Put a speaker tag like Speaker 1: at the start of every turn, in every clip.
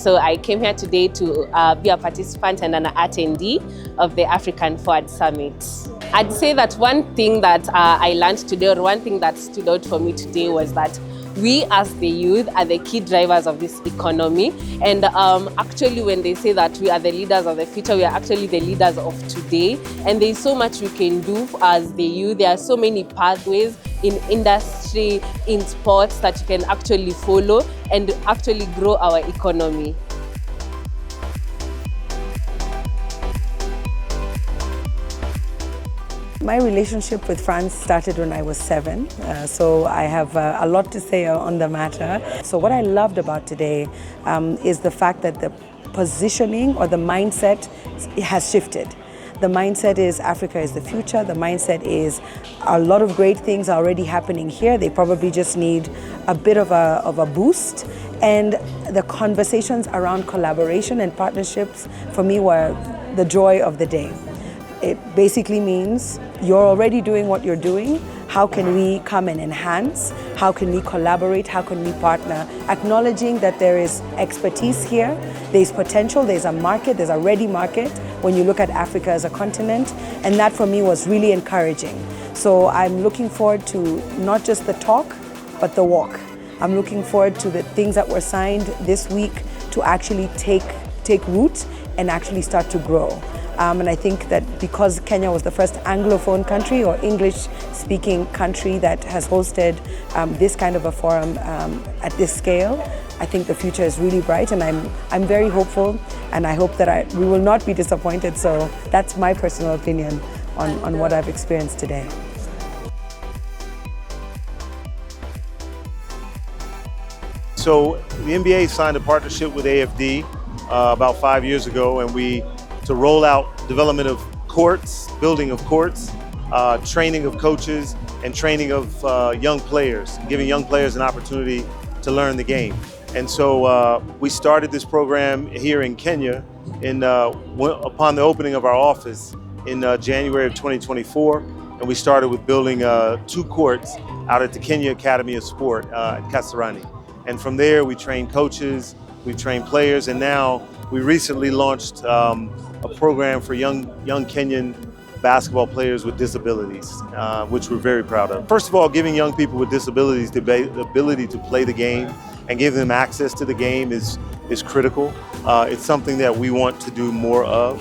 Speaker 1: So I came here today to be a participant and an attendee of the African Forward Summit. I'd say that one thing that I learned today, or one thing that stood out for me today, was that we as the youth are the key drivers of this economy. And actually, when they say that we are the leaders of the future, we are actually the leaders of today. And there's so much we can do as the youth. There are so many pathways in industry, in sports that you can actually follow and actually grow our economy.
Speaker 2: My relationship with France started when I was 7, so I have a lot to say on the matter. So what I loved about today is the fact that the positioning or the mindset has shifted. The mindset is Africa is the future. The mindset is a lot of great things are already happening here. They probably just need a bit of a boost. And the conversations around collaboration and partnerships for me were the joy of the day. It basically means you're already doing what you're doing. How can we come and enhance? How can we collaborate? How can we partner? Acknowledging that there is expertise here, there's potential, there's a market, there's a ready market when you look at Africa as a continent. And that for me was really encouraging. So I'm looking forward to not just the talk, but the walk. I'm looking forward to the things that were signed this week to actually take root and actually start to grow. And I think that because Kenya was the first Anglophone country or English-speaking country that has hosted this kind of a forum at this scale, I think the future is really bright, and I'm very hopeful, and I hope that we will not be disappointed. So that's my personal opinion on what I've experienced today.
Speaker 3: So the NBA signed a partnership with AFD about 5 years ago, and to roll out development of courts, building of courts, training of coaches, and training of young players, giving young players an opportunity to learn the game. And so we started this program here in Kenya upon the opening of our office in January of 2024. And we started with building 2 courts out at the Kenya Academy of Sport at Kasarani. And from there, we trained coaches, we trained players, and now we recently launched a program for young Kenyan basketball players with disabilities, which we're very proud of. First of all, giving young people with disabilities the ability to play the game and give them access to the game is critical. It's something that we want to do more of.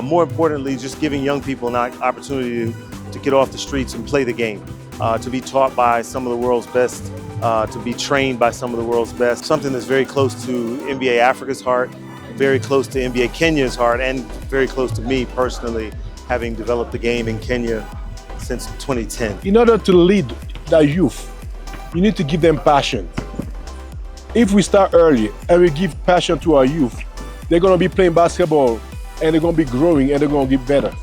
Speaker 3: More importantly, just giving young people an opportunity to get off the streets and play the game, to be taught by some of the world's best, to be trained by some of the world's best. Something that's very close to NBA Africa's heart, very close to NBA Kenya's heart, and very close to me personally, having developed the game in Kenya since 2010.
Speaker 4: In order to lead the youth, you need to give them passion. If we start early and we give passion to our youth, they're going to be playing basketball and they're going to be growing and they're going to get better.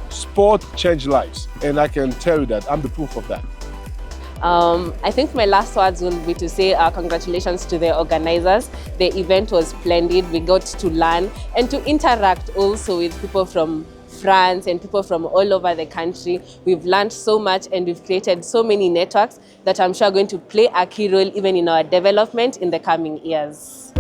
Speaker 4: Sport changes lives, and I can tell you that. I'm the proof of that.
Speaker 1: I think my last words will be to say congratulations to the organizers. The event was splendid. We got to learn and to interact also with people from France and people from all over the country. We've learned so much, and we've created so many networks that I'm sure are going to play a key role even in our development in the coming years.